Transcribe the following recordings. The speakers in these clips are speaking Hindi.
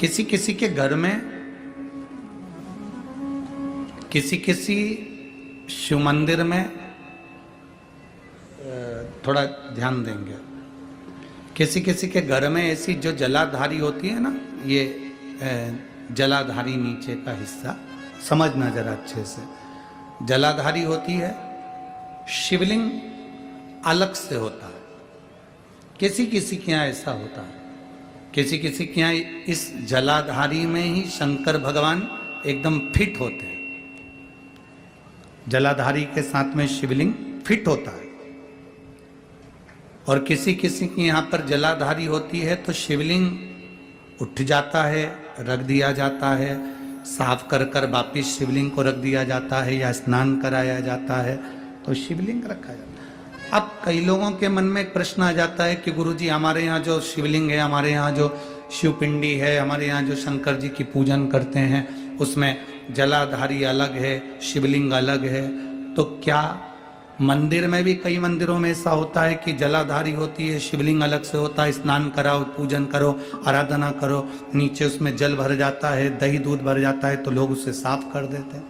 किसी किसी के घर में किसी किसी शिव मंदिर में थोड़ा ध्यान देंगे, किसी किसी के घर में ऐसी जो जलाधारी होती है ना, ये जलाधारी नीचे का हिस्सा समझना जरा अच्छे से, जलाधारी होती है, शिवलिंग अलग से होता है। किसी किसी के यहाँ ऐसा होता है, किसी किसी के यहाँ इस जलाधारी में ही शंकर भगवान एकदम फिट होते हैं, जलाधारी के साथ में शिवलिंग फिट होता है। और किसी किसी की यहाँ पर जलाधारी होती है तो शिवलिंग उठ जाता है, रख दिया जाता है, साफ कर कर वापिस शिवलिंग को रख दिया जाता है या स्नान कराया जाता है तो शिवलिंग रखा जाता है। अब कई लोगों के मन में एक प्रश्न आ जाता है कि गुरुजी हमारे यहाँ जो शिवलिंग है, हमारे यहाँ जो शिवपिंडी है, हमारे यहाँ जो शंकर जी की पूजन करते हैं उसमें जलाधारी अलग है, शिवलिंग अलग है, तो क्या मंदिर में भी कई मंदिरों में ऐसा होता है कि जलाधारी होती है, शिवलिंग अलग से होता है, स्नान कराओ, पूजन करो, आराधना करो, नीचे उसमें जल भर जाता है, दही दूध भर जाता है तो लोग उसे साफ कर देते हैं।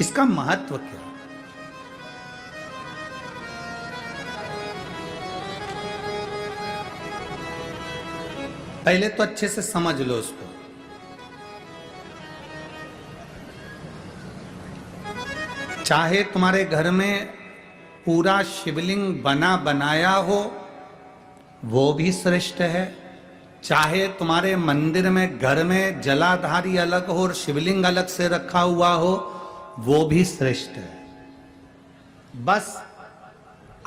इसका महत्व क्या है? पहले तो अच्छे से समझ लो उसको। चाहे तुम्हारे घर में पूरा शिवलिंग बना बनाया हो वो भी श्रेष्ठ है, चाहे तुम्हारे मंदिर में घर में जलाधारी अलग हो और शिवलिंग अलग से रखा हुआ हो वो भी श्रेष्ठ है। बस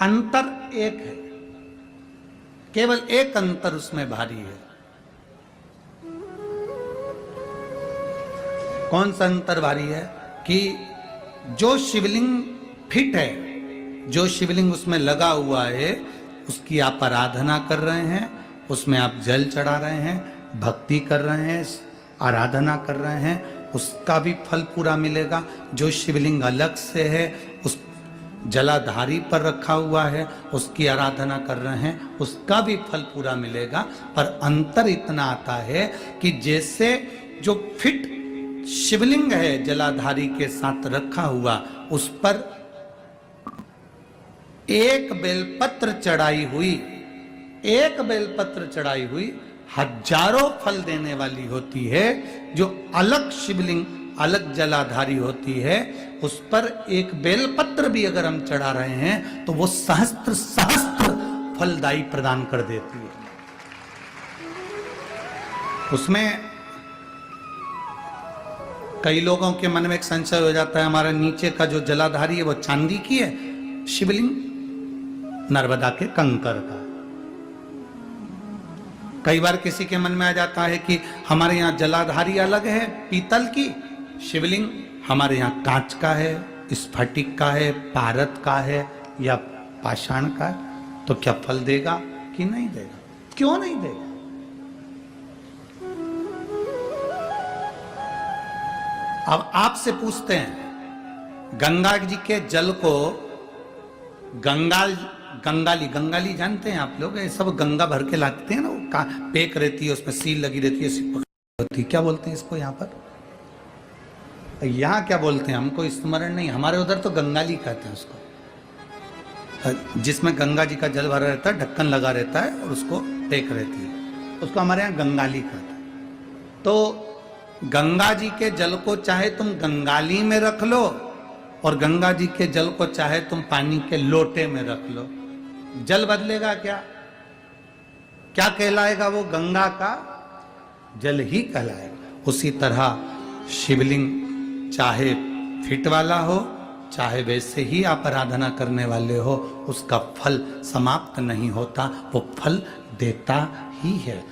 अंतर एक है, केवल एक अंतर उसमें भारी है। कौन सा अंतर भारी है? कि जो शिवलिंग फिट है, जो शिवलिंग उसमें लगा हुआ है, उसकी आप आराधना कर रहे हैं, उसमें आप जल चढ़ा रहे हैं, भक्ति कर रहे हैं, आराधना कर रहे हैं, उसका भी फल पूरा मिलेगा। जो शिवलिंग अलग से है, उस जलाधारी पर रखा हुआ है, उसकी आराधना कर रहे हैं, उसका भी फल पूरा मिलेगा। पर अंतर इतना आता है कि जैसे जो फिट शिवलिंग है जलाधारी के साथ रखा हुआ, उस पर एक बेलपत्र चढ़ाई हुई, एक बेलपत्र चढ़ाई हुई हजारों फल देने वाली होती है। जो अलग शिवलिंग अलग जलाधारी होती है उस पर एक बेलपत्र भी अगर हम चढ़ा रहे हैं तो वो सहस्त्र सहस्त्र फलदायी प्रदान कर देती है। उसमें कई लोगों के मन में एक संशय हो जाता है, हमारा नीचे का जो जलाधारी है वो चांदी की है, शिवलिंग नर्मदा के कंकर का। कई बार किसी के मन में आ जाता है कि हमारे यहाँ जलाधारी अलग है पीतल की, शिवलिंग हमारे यहाँ कांच का है, स्फटिक का है, पारद का है या पाषाण का है, तो क्या फल देगा कि नहीं देगा? क्यों नहीं देगा? अब आपसे पूछते हैं, गंगा जी के जल को गंगाली जानते हैं आप लोग? ये सब गंगा भर के लाते हैं ना, वो पेक रहती है, उसमें सील लगी रहती है, होती, क्या बोलते हैं इसको यहाँ पर? यहाँ क्या बोलते हैं हमको स्मरण नहीं, हमारे उधर तो गंगाली कहते हैं उसको, जिसमें गंगा जी का जल भरा रहता है, ढक्कन लगा रहता है और उसको पेक रहती है, उसको हमारे यहाँ गंगाली कहते हैं। तो गंगा जी के जल को चाहे तुम गंगाली में रख लो और गंगा जी के जल को चाहे तुम पानी के लोटे में रख लो, जल बदलेगा क्या? क्या कहलाएगा वो? गंगा का जल ही कहलाएगा। उसी तरह शिवलिंग चाहे फिट वाला हो, चाहे वैसे ही आप आराधना करने वाले हो, उसका फल समाप्त नहीं होता, वो फल देता ही है।